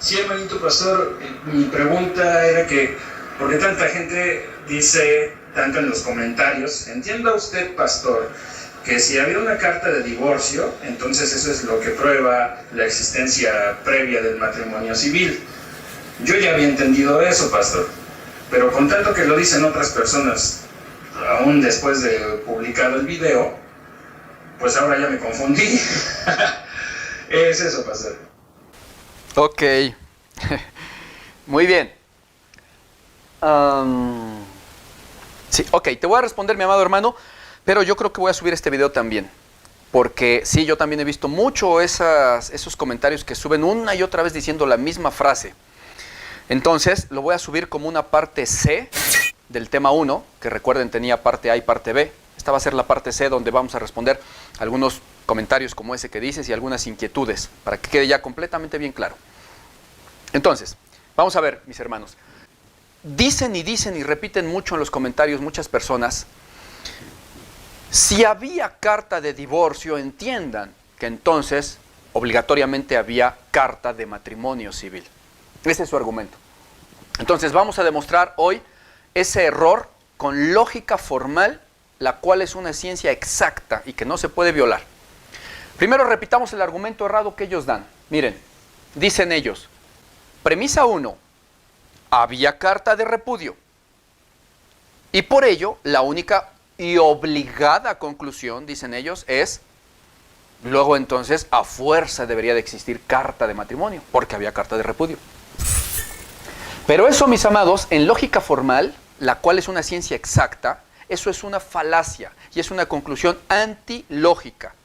Sí, hermanito pastor, mi pregunta era que, ¿por qué tanta gente dice, tanto en los comentarios, entienda usted, pastor, que si había una carta de divorcio, entonces eso es lo que prueba la existencia previa del matrimonio civil? Yo ya había entendido eso, pastor, pero con tanto que lo dicen otras personas, aún después de publicado el video, pues ahora ya me confundí. Es eso, pastor. Ok, muy bien. Sí, ok, te voy a responder, mi amado hermano, pero yo creo que voy a subir este video también. Porque sí, yo también he visto mucho esos comentarios que suben una y otra vez diciendo la misma frase. Entonces, lo voy a subir como una parte C del tema 1, que recuerden tenía parte A y parte B. Esta va a ser la parte C donde vamos a responder algunos comentarios como ese que dices y algunas inquietudes, para que quede ya completamente bien claro. Entonces, vamos a ver, mis hermanos. Dicen y repiten mucho en los comentarios muchas personas, si había carta de divorcio, entiendan que entonces obligatoriamente había carta de matrimonio civil. Ese es su argumento. Entonces vamos a demostrar hoy ese error con lógica formal, la cual es una ciencia exacta y que no se puede violar. Primero repitamos el argumento errado que ellos dan. Miren, dicen ellos, premisa 1, había carta de repudio. Y por ello, la única y obligada conclusión, dicen ellos, es, luego entonces, a fuerza debería de existir carta de matrimonio, porque había carta de repudio. Pero eso, mis amados, en lógica formal, la cual es una ciencia exacta, eso es una falacia y es una conclusión antilógica.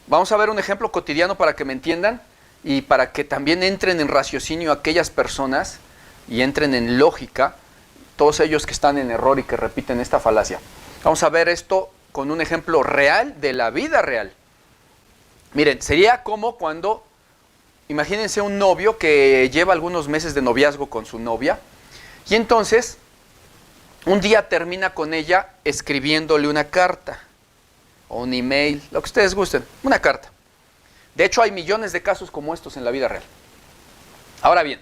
Vamos a ver un ejemplo cotidiano para que me entiendan y para que también entren en raciocinio aquellas personas y entren en lógica, todos ellos que están en error y que repiten esta falacia. Vamos a ver esto con un ejemplo real de la vida real. Miren, sería como cuando, imagínense un novio que lleva algunos meses de noviazgo con su novia y entonces un día termina con ella escribiéndole una carta o un email, lo que ustedes gusten, una carta. De hecho, hay millones de casos como estos en la vida real. Ahora bien,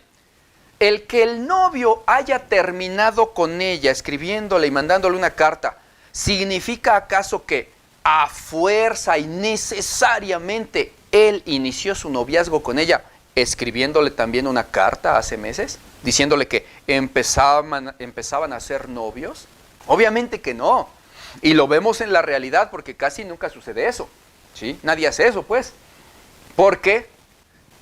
el que el novio haya terminado con ella escribiéndole y mandándole una carta, ¿significa acaso que a fuerza y necesariamente él inició su noviazgo con ella escribiéndole también una carta hace meses? Diciéndole que empezaban a ser novios. Obviamente que no. Y lo vemos en la realidad porque casi nunca sucede eso. ¿Sí? Nadie hace eso, pues. Porque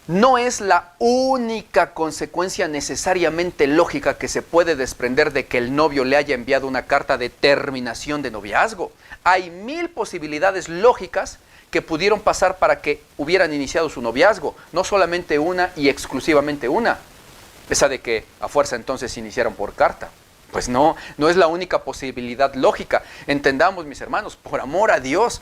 no es la única consecuencia necesariamente lógica que se puede desprender de que el novio le haya enviado una carta de terminación de noviazgo. Hay 1000 posibilidades lógicas que pudieron pasar para que hubieran iniciado su noviazgo. No solamente una y exclusivamente una. Esa de que a fuerza entonces iniciaron por carta. Pues no, no es la única posibilidad lógica. Entendamos, mis hermanos, por amor a Dios,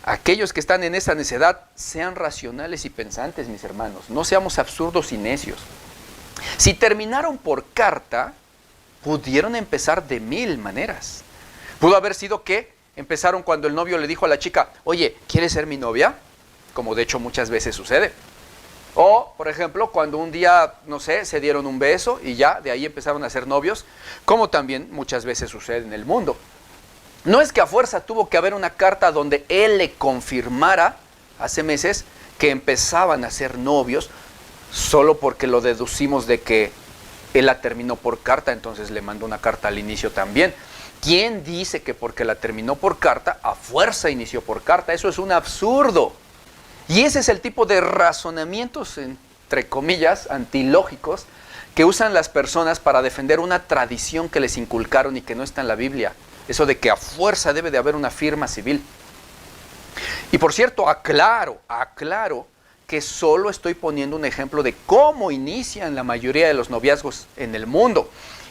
aquellos que están en esa necedad, sean racionales y pensantes, mis hermanos. No seamos absurdos y necios. Si terminaron por carta, pudieron empezar de 1000 maneras. Pudo haber sido que empezaron cuando el novio le dijo a la chica, oye, ¿quieres ser mi novia? Como de hecho muchas veces sucede. O, por ejemplo, cuando un día, no sé, se dieron un beso y ya de ahí empezaron a ser novios, como también muchas veces sucede en el mundo. No es que a fuerza tuvo que haber una carta donde él le confirmara hace meses que empezaban a ser novios, solo porque lo deducimos de que él la terminó por carta, entonces le mandó una carta al inicio también. ¿Quién dice que porque la terminó por carta, a fuerza inició por carta? Eso es un absurdo. Y ese es el tipo de razonamientos, entre comillas, antilógicos, que usan las personas para defender una tradición que les inculcaron y que no está en la Biblia. Eso de que a fuerza debe de haber una firma civil. Y por cierto, aclaro que solo estoy poniendo un ejemplo de cómo inician la mayoría de los noviazgos en el mundo.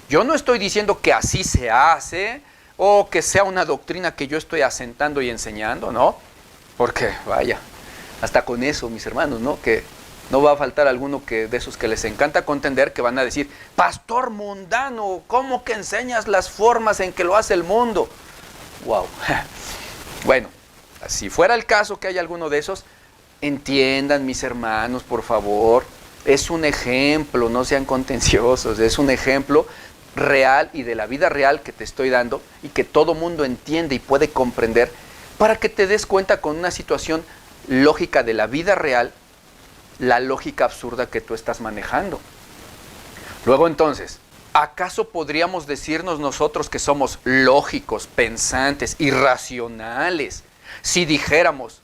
Yo no estoy diciendo que así se hace o que sea una doctrina que yo estoy asentando y enseñando, ¿no? Porque, vaya, hasta con eso, mis hermanos, ¿no? Que no va a faltar alguno de esos que les encanta contender, que van a decir, pastor mundano, ¿cómo que enseñas las formas en que lo hace el mundo? Wow. Bueno, si fuera el caso que haya alguno de esos, entiendan, mis hermanos, por favor, Es un ejemplo, no sean contenciosos, es un ejemplo real y de la vida real que te estoy dando y que todo mundo entiende y puede comprender para que te des cuenta con una situación lógica de la vida real, la lógica absurda que tú estás manejando. Luego entonces, ¿acaso podríamos decirnos nosotros que somos lógicos, pensantes y racionales si dijéramos,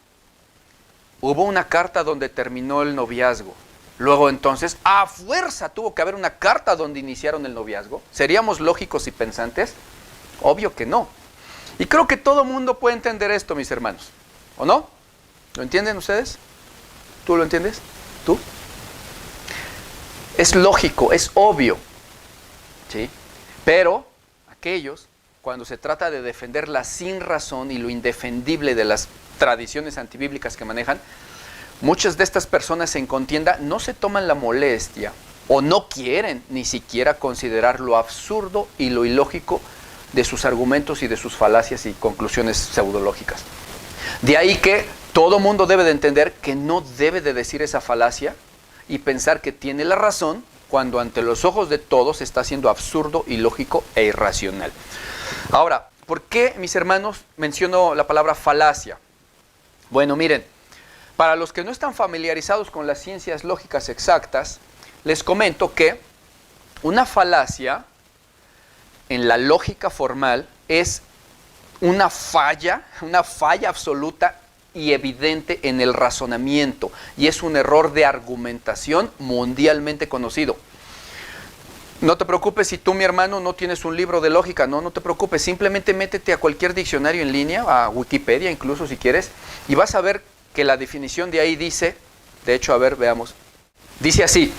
hubo una carta donde terminó el noviazgo, luego entonces, a fuerza tuvo que haber una carta donde iniciaron el noviazgo? ¿Seríamos lógicos y pensantes? Obvio que no. Y creo que todo mundo puede entender esto, mis hermanos, ¿o no? ¿Lo entienden ustedes? ¿Tú lo entiendes? ¿Tú? Es lógico, es obvio, ¿sí? Pero aquellos, cuando se trata de defender la sin razón y lo indefendible de las tradiciones antibíblicas que manejan, muchas de estas personas en contienda no se toman la molestia o no quieren ni siquiera considerar lo absurdo y lo ilógico de sus argumentos y de sus falacias y conclusiones pseudológicas. De ahí que todo mundo debe de entender que no debe de decir esa falacia y pensar que tiene la razón cuando ante los ojos de todos está siendo absurdo, ilógico e irracional. Ahora, ¿por qué, mis hermanos, menciono la palabra falacia? Bueno, miren, para los que no están familiarizados con las ciencias lógicas exactas, les comento que una falacia en la lógica formal es una falla absoluta y evidente en el razonamiento, y es un error de argumentación mundialmente conocido. No te preocupes si tú, mi hermano, no tienes un libro de lógica, no te preocupes, simplemente métete a cualquier diccionario en línea, a Wikipedia incluso si quieres, y vas a ver que la definición de ahí dice, de hecho, a ver, veamos, dice así: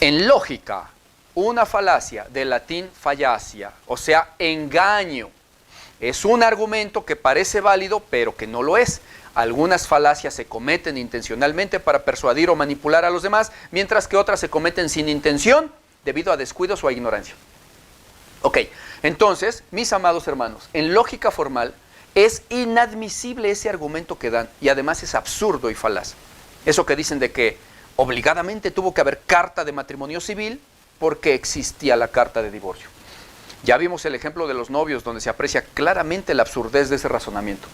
en lógica, una falacia, del latín fallacia, o sea, engaño. Es un argumento que parece válido, pero que no lo es. Algunas falacias se cometen intencionalmente para persuadir o manipular a los demás, mientras que otras se cometen sin intención, debido a descuidos o a ignorancia. Ok, entonces, mis amados hermanos, en lógica formal es inadmisible ese argumento que dan, y además es absurdo y falaz. Eso que dicen de que obligadamente tuvo que haber carta de matrimonio civil porque existía la carta de divorcio. Ya vimos el ejemplo de los novios, donde se aprecia claramente la absurdez de ese razonamiento.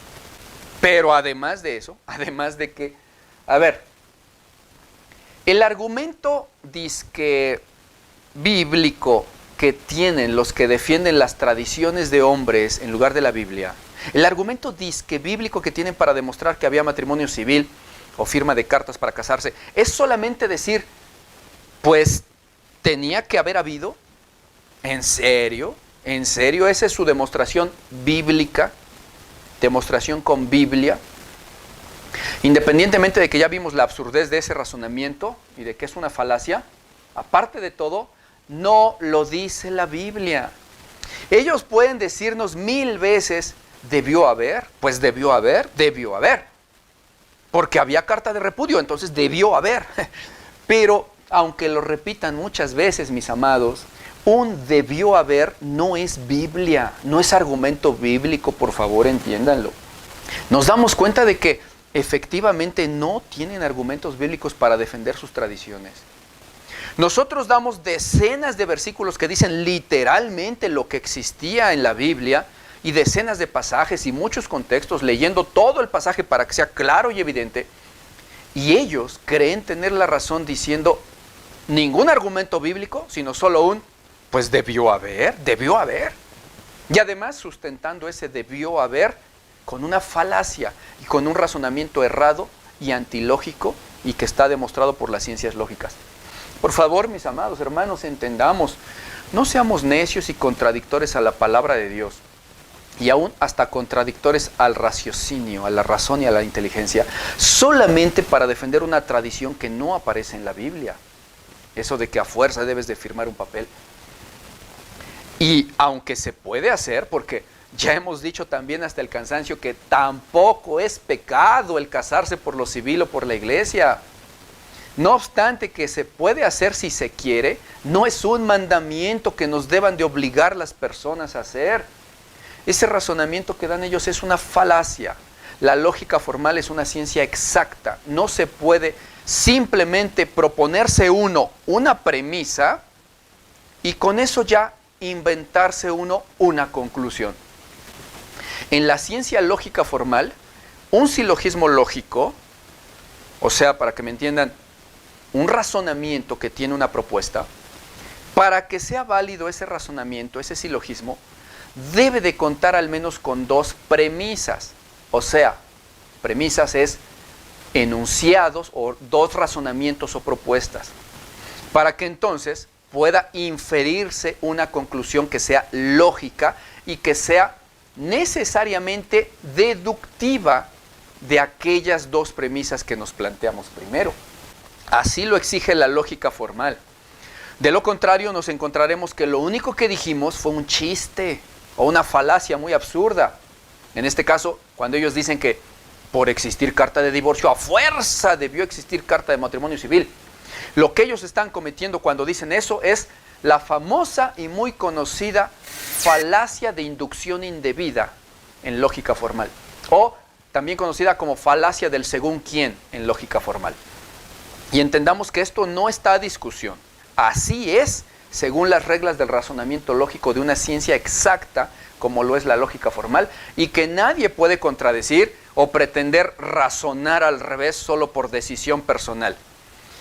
Pero además de eso, además de que, a ver, el argumento disque bíblico que tienen los que defienden las tradiciones de hombres en lugar de la Biblia, el argumento disque bíblico que tienen para demostrar que había matrimonio civil o firma de cartas para casarse, es solamente decir, pues tenía que haber habido. ¿En serio? ¿En serio? ¿Esa es su demostración bíblica? ¿Demostración con Biblia? Independientemente de que ya vimos la absurdez de ese razonamiento y de que es una falacia, aparte de todo, no lo dice la Biblia. Ellos pueden decirnos 1000 veces, ¿debió haber? Pues debió haber. Porque había carta de repudio, entonces debió haber. Pero, aunque lo repitan muchas veces, mis amados, un debió haber no es Biblia, no es argumento bíblico, por favor, entiéndanlo. Nos damos cuenta de que efectivamente no tienen argumentos bíblicos para defender sus tradiciones. Nosotros damos decenas de versículos que dicen literalmente lo que existía en la Biblia y decenas de pasajes y muchos contextos, leyendo todo el pasaje para que sea claro y evidente, y ellos creen tener la razón diciendo ningún argumento bíblico, sino solo un pues debió haber. Y además sustentando ese debió haber con una falacia y con un razonamiento errado y antilógico y que está demostrado por las ciencias lógicas. Por favor, mis amados hermanos, entendamos, no seamos necios y contradictores a la palabra de Dios y aún hasta contradictores al raciocinio, a la razón y a la inteligencia, solamente para defender una tradición que no aparece en la Biblia. Eso de que a fuerza debes de firmar un papel. Y aunque se puede hacer, porque ya hemos dicho también hasta el cansancio que tampoco es pecado el casarse por lo civil o por la iglesia. No obstante que se puede hacer si se quiere, no es un mandamiento que nos deban de obligar las personas a hacer. Ese razonamiento que dan ellos es una falacia. La lógica formal es una ciencia exacta. No se puede simplemente proponerse uno una premisa y con eso ya inventarse uno una conclusión. En la ciencia lógica formal, un silogismo lógico, o sea, para que me entiendan, un razonamiento que tiene una propuesta, para que sea válido ese razonamiento, ese silogismo, debe de contar al menos con dos premisas. O sea, premisas es enunciados o dos razonamientos o propuestas, para que entonces pueda inferirse una conclusión que sea lógica y que sea necesariamente deductiva de aquellas dos premisas que nos planteamos primero. Así lo exige la lógica formal. De lo contrario, nos encontraremos que lo único que dijimos fue un chiste o una falacia muy absurda. En este caso, cuando ellos dicen que por existir carta de divorcio, a fuerza debió existir carta de matrimonio civil. Lo que ellos están cometiendo cuando dicen eso es la famosa y muy conocida falacia de inducción indebida en lógica formal, o también conocida como falacia del según quién en lógica formal. Y entendamos que esto no está a discusión. Así es, según las reglas del razonamiento lógico de una ciencia exacta, como lo es la lógica formal, y que nadie puede contradecir o pretender razonar al revés solo por decisión personal.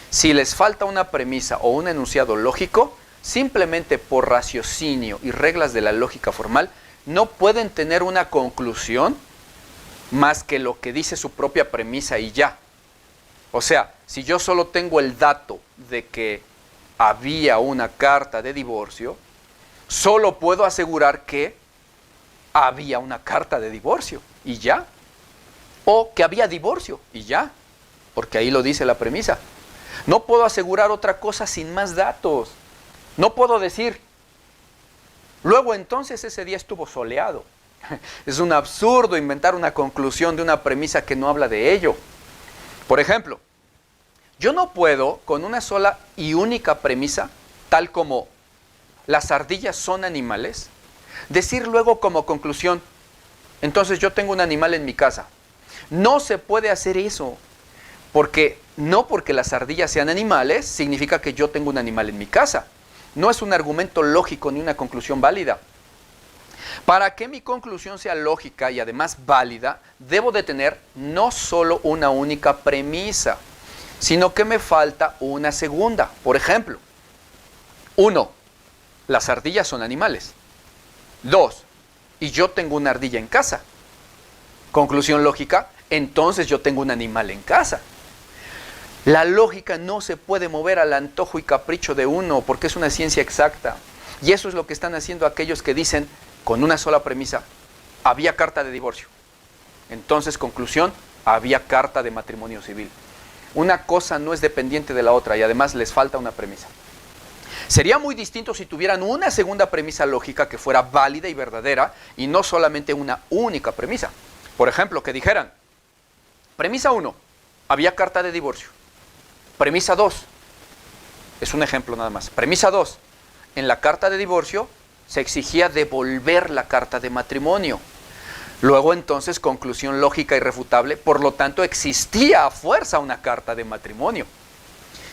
Si les falta una premisa o un enunciado lógico, simplemente por raciocinio y reglas de la lógica formal, no pueden tener una conclusión más que lo que dice su propia premisa y ya. O sea, si yo solo tengo el dato de que había una carta de divorcio, solo puedo asegurar que había una carta de divorcio y ya. O que había divorcio y ya, porque ahí lo dice la premisa. No puedo asegurar otra cosa sin más datos. No puedo decir, luego entonces ese día estuvo soleado. Es un absurdo inventar una conclusión de una premisa que no habla de ello. Por ejemplo, yo no puedo con una sola y única premisa, tal como las ardillas son animales, decir luego como conclusión, entonces yo tengo un animal en mi casa. No se puede hacer eso, porque no porque las ardillas sean animales significa que yo tengo un animal en mi casa. No es un argumento lógico ni una conclusión válida. Para que mi conclusión sea lógica y además válida, debo de tener no solo una única premisa, sino que me falta una segunda. Por ejemplo, 1, las ardillas son animales. 2, y yo tengo una ardilla en casa. Conclusión lógica, entonces yo tengo un animal en casa. La lógica no se puede mover al antojo y capricho de uno porque es una ciencia exacta. Y eso es lo que están haciendo aquellos que dicen, con una sola premisa, había carta de divorcio. Entonces, conclusión, había carta de matrimonio civil. Una cosa no es dependiente de la otra y además les falta una premisa. Sería muy distinto si tuvieran una segunda premisa lógica que fuera válida y verdadera y no solamente una única premisa. Por ejemplo, que dijeran, premisa 1, había carta de divorcio. Premisa 2, es un ejemplo nada más. Premisa 2, en la carta de divorcio se exigía devolver la carta de matrimonio. Luego entonces, conclusión lógica y irrefutable, por lo tanto existía a fuerza una carta de matrimonio.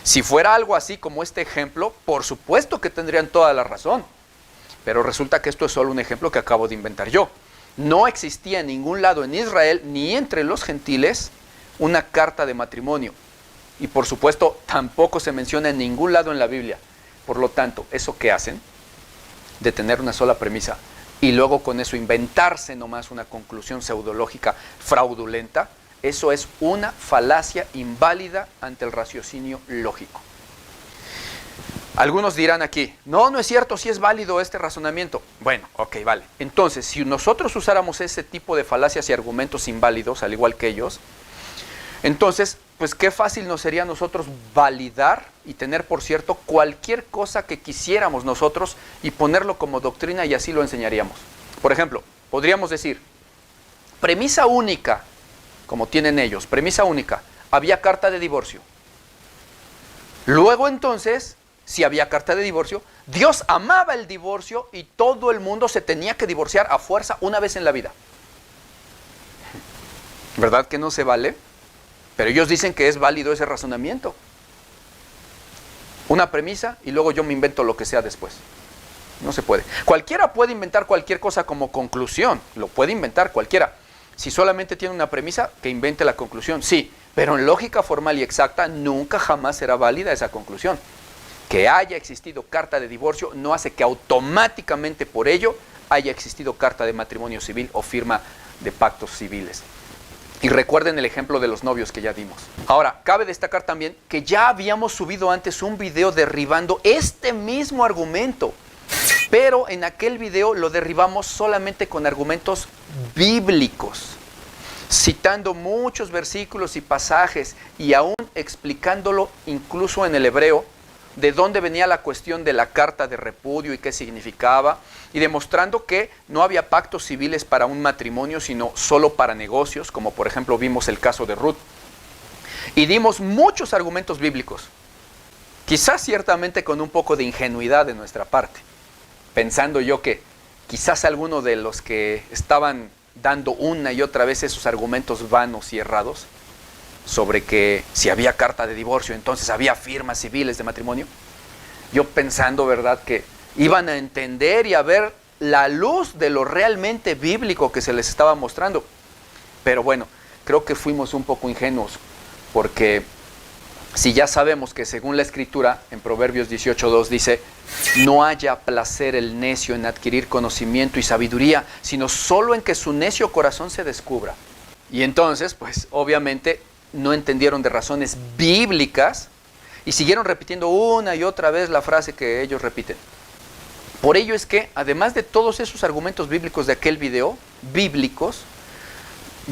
Si fuera algo así como este ejemplo, por supuesto que tendrían toda la razón. Pero resulta que esto es solo un ejemplo que acabo de inventar yo. No existía en ningún lado en Israel, ni entre los gentiles, una carta de matrimonio. Y por supuesto, tampoco se menciona en ningún lado en la Biblia. Por lo tanto, ¿eso qué hacen? De tener una sola premisa y luego con eso inventarse nomás una conclusión pseudológica fraudulenta, eso es una falacia inválida ante el raciocinio lógico. Algunos dirán aquí, no es cierto, sí es válido este razonamiento. Bueno, ok, vale. Entonces, si nosotros usáramos ese tipo de falacias y argumentos inválidos, al igual que ellos, entonces, pues qué fácil nos sería a nosotros validar y tener por cierto cualquier cosa que quisiéramos nosotros y ponerlo como doctrina y así lo enseñaríamos. Por ejemplo, podríamos decir, premisa única, como tienen ellos, premisa única, había carta de divorcio. Luego entonces, si había carta de divorcio, Dios amaba el divorcio y todo el mundo se tenía que divorciar a fuerza una vez en la vida. ¿Verdad que no se vale? Pero ellos dicen que es válido ese razonamiento. Una premisa y luego yo me invento lo que sea después. No se puede. Cualquiera puede inventar cualquier cosa como conclusión. Lo puede inventar cualquiera. Si solamente tiene una premisa, que invente la conclusión. Sí, pero en lógica formal y exacta nunca jamás será válida esa conclusión. Que haya existido carta de divorcio no hace que automáticamente por ello haya existido carta de matrimonio civil o firma de pactos civiles. Y recuerden el ejemplo de los novios que ya dimos. Ahora, cabe destacar también que ya habíamos subido antes un video derribando este mismo argumento. Pero en aquel video lo derribamos solamente con argumentos bíblicos, citando muchos versículos y pasajes y aún explicándolo incluso en el hebreo, de dónde venía la cuestión de la carta de repudio y qué significaba, y demostrando que no había pactos civiles para un matrimonio, sino solo para negocios, como por ejemplo vimos el caso de Ruth. Y dimos muchos argumentos bíblicos, quizás ciertamente con un poco de ingenuidad de nuestra parte, pensando yo que quizás alguno de los que estaban dando una y otra vez esos argumentos vanos y errados, sobre que si había carta de divorcio, entonces había firmas civiles de matrimonio. Yo pensando, ¿verdad?, que iban a entender y a ver la luz de lo realmente bíblico que se les estaba mostrando. Pero bueno, creo que fuimos un poco ingenuos, porque si ya sabemos que según la Escritura, en Proverbios 18:2 dice, no haya placer el necio en adquirir conocimiento y sabiduría, sino solo en que su necio corazón se descubra. Y entonces, pues obviamente no entendieron de razones bíblicas y siguieron repitiendo una y otra vez la frase que ellos repiten. Por ello es que, además de todos esos argumentos bíblicos de aquel video, bíblicos,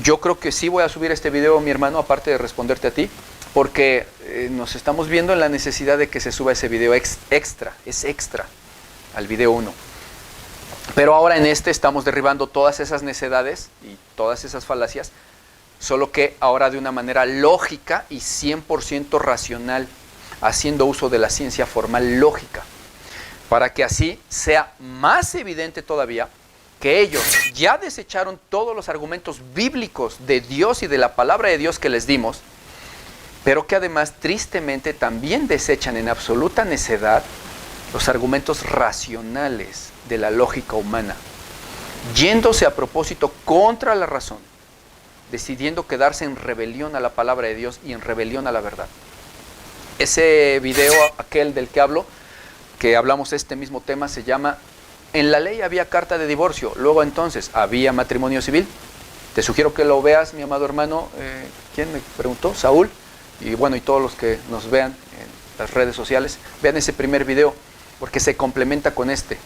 yo creo que sí voy a subir este video, mi hermano, aparte de responderte a ti, porque nos estamos viendo en la necesidad de que se suba ese video extra al video 1. Pero ahora en este estamos derribando todas esas necedades y todas esas falacias, solo que ahora de una manera lógica y 100% racional, haciendo uso de la ciencia formal lógica, para que así sea más evidente todavía que ellos ya desecharon todos los argumentos bíblicos de Dios y de la palabra de Dios que les dimos, pero que además tristemente también desechan en absoluta necedad los argumentos racionales de la lógica humana, yéndose a propósito contra la razón, decidiendo quedarse en rebelión a la palabra de Dios y en rebelión a la verdad. Ese video, aquel del que hablo, que hablamos este mismo tema, se llama En la ley había carta de divorcio, luego entonces había matrimonio civil. Te sugiero que lo veas, mi amado hermano. ¿Quién me preguntó? Saúl. Y bueno, y todos los que nos vean en las redes sociales, vean ese primer video, porque se complementa con este.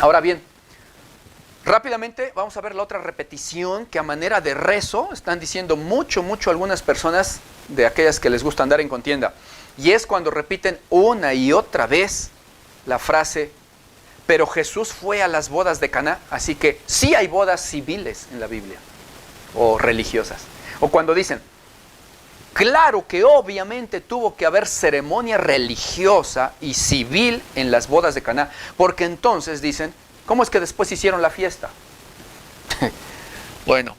Ahora bien, rápidamente vamos a ver la otra repetición que a manera de rezo están diciendo mucho algunas personas de aquellas que les gusta andar en contienda. Y es cuando repiten una y otra vez la frase, pero Jesús fue a las bodas de Caná, así que sí hay bodas civiles en la Biblia, o religiosas. O cuando dicen, claro que obviamente tuvo que haber ceremonia religiosa y civil en las bodas de Caná, porque entonces dicen, ¿cómo es que después hicieron la fiesta? Bueno,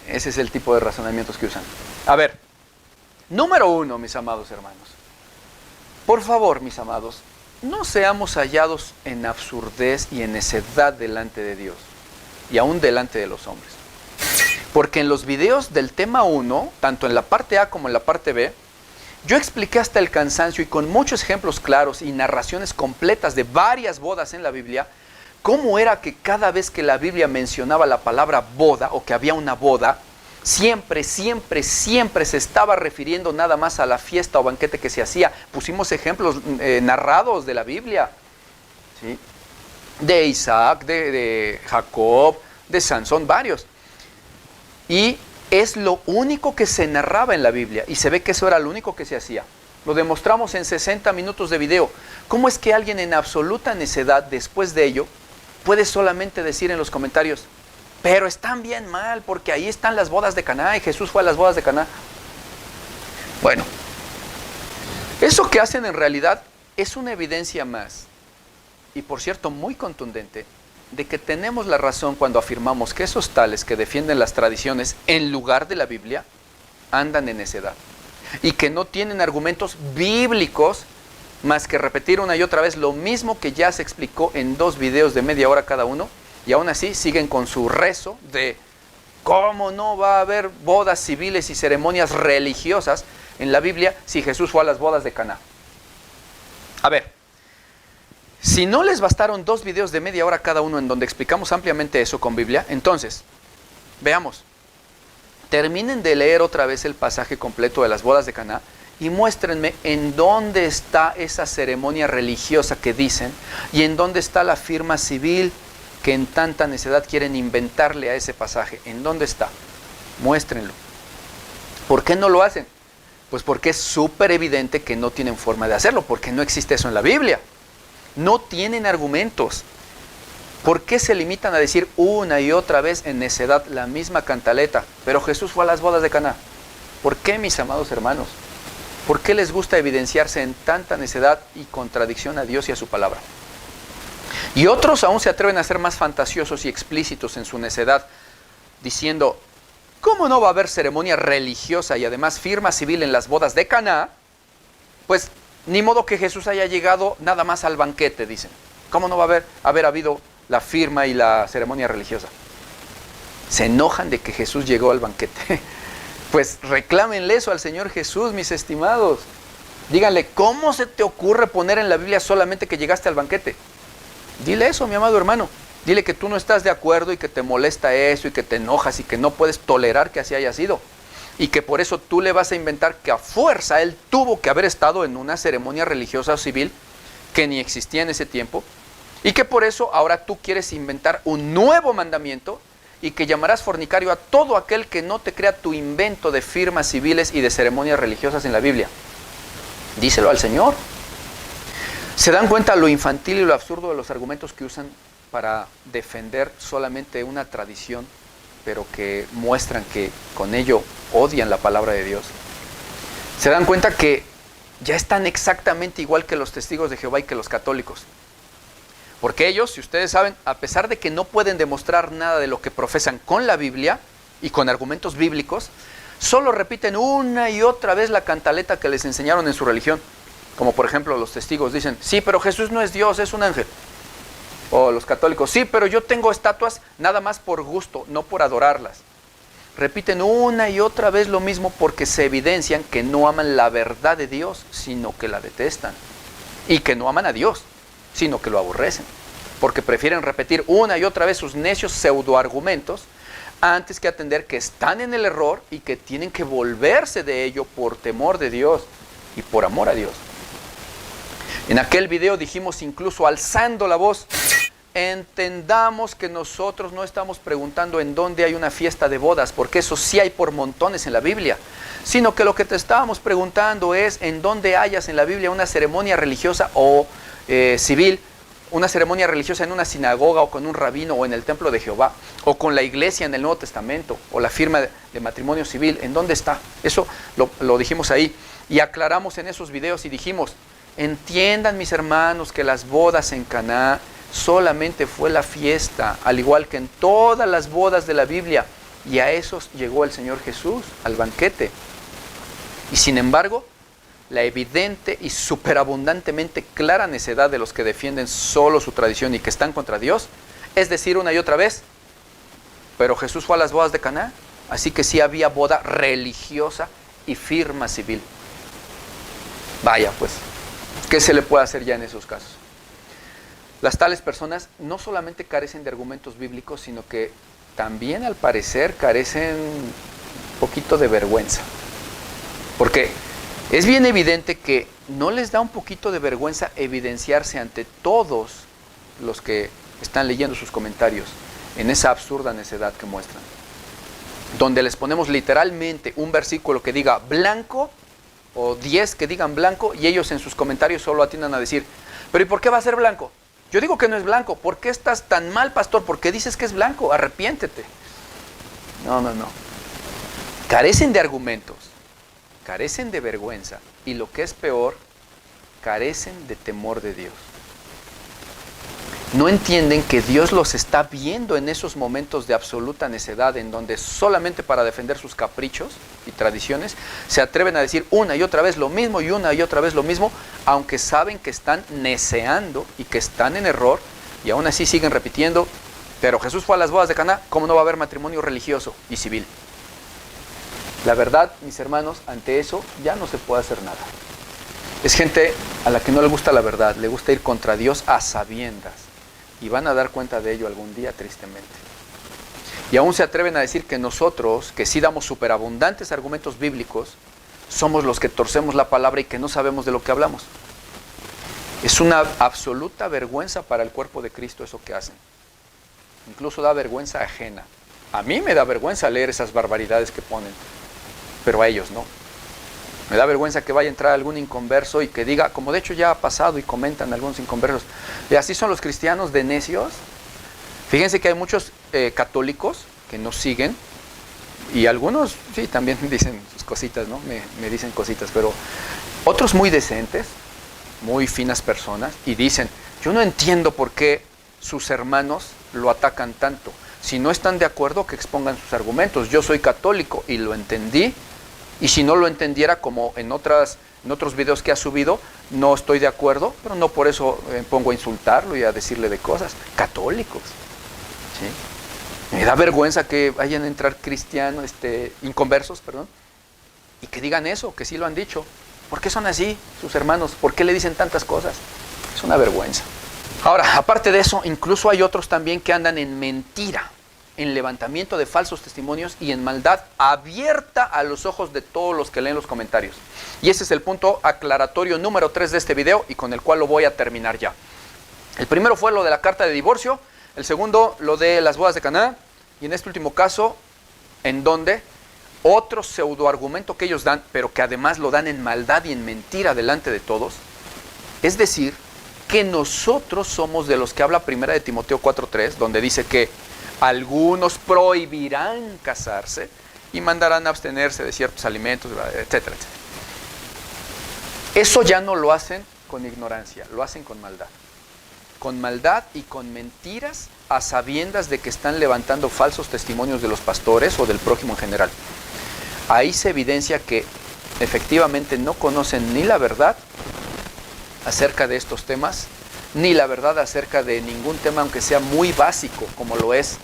ese es el tipo de razonamientos que usan. A ver, número 1, mis amados hermanos. Por favor, mis amados, no seamos hallados en absurdez y en necedad delante de Dios, y aún delante de los hombres. Porque en los videos del tema 1, tanto en la parte A como en la parte B, yo expliqué hasta el cansancio y con muchos ejemplos claros y narraciones completas de varias bodas en la Biblia, cómo era que cada vez que la Biblia mencionaba la palabra boda o que había una boda, siempre se estaba refiriendo nada más a la fiesta o banquete que se hacía. Pusimos ejemplos narrados de la Biblia, ¿sí? De Isaac, de Jacob, de Sansón, varios. Y es lo único que se narraba en la Biblia, y se ve que eso era lo único que se hacía. Lo demostramos en 60 minutos de video. ¿Cómo es que alguien en absoluta necedad después de ello puede solamente decir en los comentarios, pero están bien mal, porque ahí están las bodas de Caná y Jesús fue a las bodas de Caná? Bueno, eso que hacen en realidad es una evidencia más, y por cierto muy contundente, de que tenemos la razón cuando afirmamos que esos tales que defienden las tradiciones en lugar de la Biblia andan en necedad y que no tienen argumentos bíblicos más que repetir una y otra vez lo mismo que ya se explicó en 2 videos de media hora cada uno, y aún así siguen con su rezo de cómo no va a haber bodas civiles y ceremonias religiosas en la Biblia si Jesús fue a las bodas de Caná. A ver, si no les bastaron 2 videos de media hora cada uno en donde explicamos ampliamente eso con Biblia, entonces, veamos, terminen de leer otra vez el pasaje completo de las bodas de Caná y muéstrenme en dónde está esa ceremonia religiosa que dicen y en dónde está la firma civil que en tanta necedad quieren inventarle a ese pasaje. ¿En dónde está? Muéstrenlo. ¿Por qué no lo hacen? Pues porque es súper evidente que no tienen forma de hacerlo, porque no existe eso en la Biblia. No tienen argumentos. ¿Por qué se limitan a decir una y otra vez en necedad la misma cantaleta? Pero Jesús fue a las bodas de Caná. ¿Por qué, mis amados hermanos? ¿Por qué les gusta evidenciarse en tanta necedad y contradicción a Dios y a su palabra? Y otros aún se atreven a ser más fantasiosos y explícitos en su necedad, diciendo, ¿cómo no va a haber ceremonia religiosa y además firma civil en las bodas de Caná? Pues ni modo que Jesús haya llegado nada más al banquete, dicen. ¿Cómo no va a haber habido la firma y la ceremonia religiosa? Se enojan de que Jesús llegó al banquete. Pues reclámenle eso al Señor Jesús, mis estimados. Díganle, ¿cómo se te ocurre poner en la Biblia solamente que llegaste al banquete? Dile eso, mi amado hermano. Dile que tú no estás de acuerdo y que te molesta eso y que te enojas y que no puedes tolerar que así haya sido. Y que por eso tú le vas a inventar que a fuerza él tuvo que haber estado en una ceremonia religiosa o civil que ni existía en ese tiempo. Y que por eso ahora tú quieres inventar un nuevo mandamiento y que llamarás fornicario a todo aquel que no te crea tu invento de firmas civiles y de ceremonias religiosas en la Biblia. Díselo al Señor. ¿Se dan cuenta lo infantil y lo absurdo de los argumentos que usan para defender solamente una tradición, pero que muestran que con ello odian la palabra de Dios? ¿Se dan cuenta que ya están exactamente igual que los testigos de Jehová y que los católicos? Porque ellos, si ustedes saben, a pesar de que no pueden demostrar nada de lo que profesan con la Biblia y con argumentos bíblicos, solo repiten una y otra vez la cantaleta que les enseñaron en su religión. Como por ejemplo los testigos dicen, sí, pero Jesús no es Dios, es un ángel. O los católicos, sí, pero yo tengo estatuas nada más por gusto, no por adorarlas. Repiten una y otra vez lo mismo porque se evidencian que no aman la verdad de Dios, sino que la detestan. Y que no aman a Dios, sino que lo aborrecen, porque prefieren repetir una y otra vez sus necios pseudoargumentos antes que atender que están en el error y que tienen que volverse de ello por temor de Dios y por amor a Dios. En aquel video dijimos incluso alzando la voz, entendamos que nosotros no estamos preguntando en dónde hay una fiesta de bodas, porque eso sí hay por montones en la Biblia, sino que lo que te estábamos preguntando es en dónde hayas en la Biblia una ceremonia religiosa o civil, una ceremonia religiosa en una sinagoga o con un rabino o en el templo de Jehová o con la iglesia en el Nuevo Testamento o la firma de matrimonio civil. ¿En dónde está? Eso lo dijimos ahí y aclaramos en esos videos y dijimos, entiendan mis hermanos que las bodas en Caná solamente fue la fiesta, al igual que en todas las bodas de la Biblia, y a esos llegó el Señor Jesús, al banquete. Y sin embargo, la evidente y superabundantemente clara necedad de los que defienden solo su tradición y que están contra Dios, es decir una y otra vez, pero Jesús fue a las bodas de Caná, así que sí había boda religiosa y firma civil. Vaya pues, ¿qué se le puede hacer ya en esos casos? Las tales personas no solamente carecen de argumentos bíblicos, sino que también al parecer carecen un poquito de vergüenza. Porque es bien evidente que no les da un poquito de vergüenza evidenciarse ante todos los que están leyendo sus comentarios en esa absurda necedad que muestran. Donde les ponemos literalmente un versículo que diga blanco o 10 que digan blanco y ellos en sus comentarios solo atinan a decir, pero ¿y por qué va a ser blanco? Yo digo que no es blanco. ¿Por qué estás tan mal, pastor? ¿Por qué dices que es blanco? Arrepiéntete. No. Carecen de argumentos, carecen de vergüenza y lo que es peor, carecen de temor de Dios. No entienden que Dios los está viendo en esos momentos de absoluta necedad, en donde solamente para defender sus caprichos y tradiciones se atreven a decir una y otra vez lo mismo y una y otra vez lo mismo, aunque saben que están neceando y que están en error, y aún así siguen repitiendo: pero Jesús fue a las bodas de Caná, ¿cómo no va a haber matrimonio religioso y civil? La verdad, mis hermanos, ante eso ya no se puede hacer nada. Es gente a la que no le gusta la verdad, le gusta ir contra Dios a sabiendas. Y van a dar cuenta de ello algún día, tristemente. Y aún se atreven a decir que nosotros, que sí damos superabundantes argumentos bíblicos, somos los que torcemos la palabra y que no sabemos de lo que hablamos. Es una absoluta vergüenza para el cuerpo de Cristo eso que hacen. Incluso da vergüenza ajena. A mí me da vergüenza leer esas barbaridades que ponen, pero a ellos no. Me da vergüenza que vaya a entrar algún inconverso y que diga, como de hecho ya ha pasado y comentan algunos inconversos, y así son los cristianos de necios. Fíjense que hay muchos católicos que nos siguen, y algunos sí también dicen sus cositas, ¿no? Me dicen cositas, pero otros muy decentes, muy finas personas, y dicen: yo no entiendo por qué sus hermanos lo atacan tanto. Si no están de acuerdo, que expongan sus argumentos. Yo soy católico y lo entendí. Y si no lo entendiera, como en otros videos que ha subido, no estoy de acuerdo, pero no por eso pongo a insultarlo y a decirle de cosas. Católicos, ¿sí? Me da vergüenza que vayan a entrar cristianos, inconversos, perdón, y que digan eso, que sí lo han dicho. ¿Por qué son así sus hermanos? ¿Por qué le dicen tantas cosas? Es una vergüenza. Ahora, aparte de eso, incluso hay otros también que andan en mentira, en levantamiento de falsos testimonios y en maldad abierta a los ojos de todos los que leen los comentarios. Y ese es el punto aclaratorio número 3 de este video, y con el cual lo voy a terminar ya. El primero fue lo de la carta de divorcio, el segundo lo de las bodas de Caná, y en este último caso, en donde otro pseudoargumento que ellos dan, pero que además lo dan en maldad y en mentira delante de todos, es decir, que nosotros somos de los que habla 1 de Timoteo 4:3, donde dice que algunos prohibirán casarse y mandarán a abstenerse de ciertos alimentos, etcétera, etcétera. Eso ya no lo hacen con ignorancia, lo hacen con maldad. Con maldad y con mentiras, a sabiendas de que están levantando falsos testimonios de los pastores o del prójimo en general. Ahí se evidencia que efectivamente no conocen ni la verdad acerca de estos temas, ni la verdad acerca de ningún tema, aunque sea muy básico, como lo es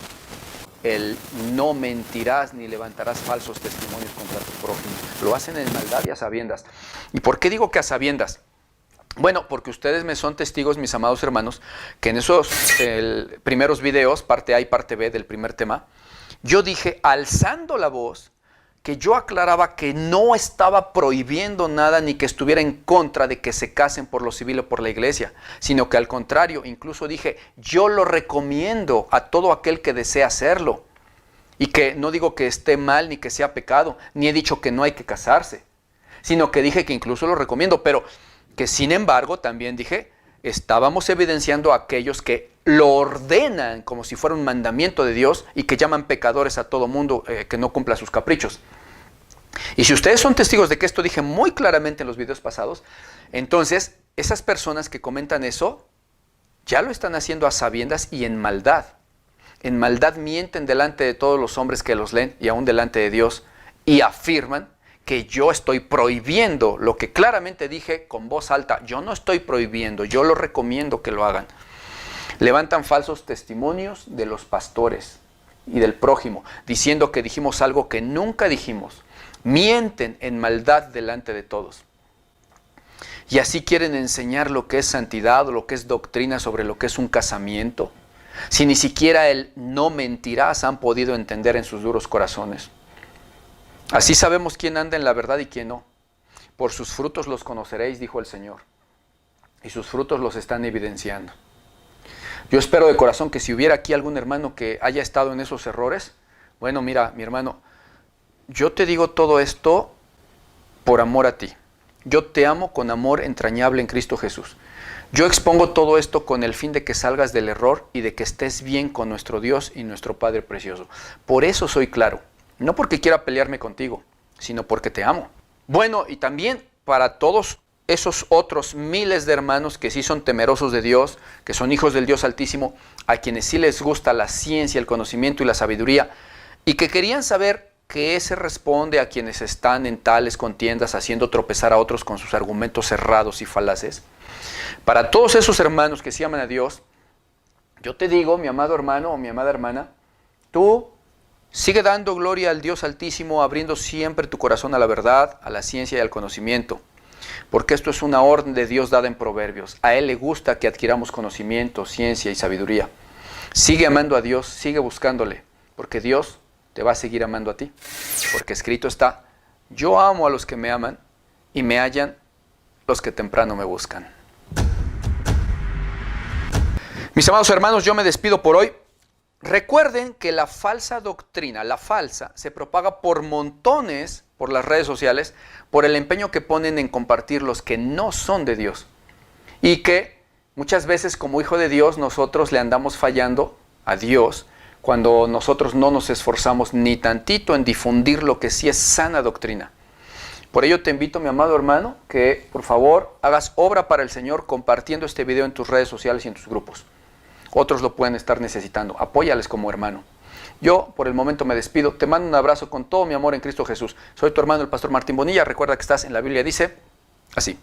el no mentirás ni levantarás falsos testimonios contra tu prójimo. Lo hacen en maldad y a sabiendas. ¿Y por qué digo que a sabiendas? Bueno, porque ustedes me son testigos, mis amados hermanos, que en esos primeros videos, parte A y parte B del primer tema, yo dije, alzando la voz, que yo aclaraba que no estaba prohibiendo nada ni que estuviera en contra de que se casen por lo civil o por la iglesia, sino que al contrario, incluso dije, yo lo recomiendo a todo aquel que desea hacerlo. Y que no digo que esté mal ni que sea pecado, ni he dicho que no hay que casarse, sino que dije que incluso lo recomiendo, pero que sin embargo también dije, estábamos evidenciando a aquellos que lo ordenan como si fuera un mandamiento de Dios y que llaman pecadores a todo mundo que no cumpla sus caprichos. Y si ustedes son testigos de que esto dije muy claramente en los videos pasados, entonces esas personas que comentan eso ya lo están haciendo a sabiendas y en maldad. En maldad mienten delante de todos los hombres que los leen y aún delante de Dios, y afirman que yo estoy prohibiendo lo que claramente dije con voz alta. Yo no estoy prohibiendo, yo lo recomiendo que lo hagan. Levantan falsos testimonios de los pastores y del prójimo, diciendo que dijimos algo que nunca dijimos. Mienten en maldad delante de todos. Y así quieren enseñar lo que es santidad o lo que es doctrina sobre lo que es un casamiento, si ni siquiera el no mentirás han podido entender en sus duros corazones. Así sabemos quién anda en la verdad y quién no. Por sus frutos los conoceréis, dijo el Señor. Y sus frutos los están evidenciando. Yo espero de corazón que si hubiera aquí algún hermano que haya estado en esos errores, bueno, mira, mi hermano, yo te digo todo esto por amor a ti. Yo te amo con amor entrañable en Cristo Jesús. Yo expongo todo esto con el fin de que salgas del error y de que estés bien con nuestro Dios y nuestro Padre precioso. Por eso soy claro. No porque quiera pelearme contigo, sino porque te amo. Bueno, y también para todos esos otros miles de hermanos que sí son temerosos de Dios, que son hijos del Dios Altísimo, a quienes sí les gusta la ciencia, el conocimiento y la sabiduría, y que querían saber qué se responde a quienes están en tales contiendas haciendo tropezar a otros con sus argumentos cerrados y falaces. Para todos esos hermanos que sí aman a Dios, yo te digo, mi amado hermano o mi amada hermana, tú sigue dando gloria al Dios Altísimo, abriendo siempre tu corazón a la verdad, a la ciencia y al conocimiento. Porque esto es una orden de Dios dada en Proverbios. A Él le gusta que adquiramos conocimiento, ciencia y sabiduría. Sigue amando a Dios, sigue buscándole, porque Dios te va a seguir amando a ti. Porque escrito está, yo amo a los que me aman y me hallan los que temprano me buscan. Mis amados hermanos, yo me despido por hoy. Recuerden que la falsa doctrina, la falsa, se propaga por montones por las redes sociales, por el empeño que ponen en compartir los que no son de Dios. Y que muchas veces como hijo de Dios nosotros le andamos fallando a Dios cuando nosotros no nos esforzamos ni tantito en difundir lo que sí es sana doctrina. Por ello te invito, mi amado hermano, que por favor hagas obra para el Señor compartiendo este video en tus redes sociales y en tus grupos. Otros lo pueden estar necesitando. Apóyales como hermano. Yo, por el momento, me despido. Te mando un abrazo con todo mi amor en Cristo Jesús. Soy tu hermano, el pastor Martín Bonilla. Recuerda que estás en la Biblia, dice así.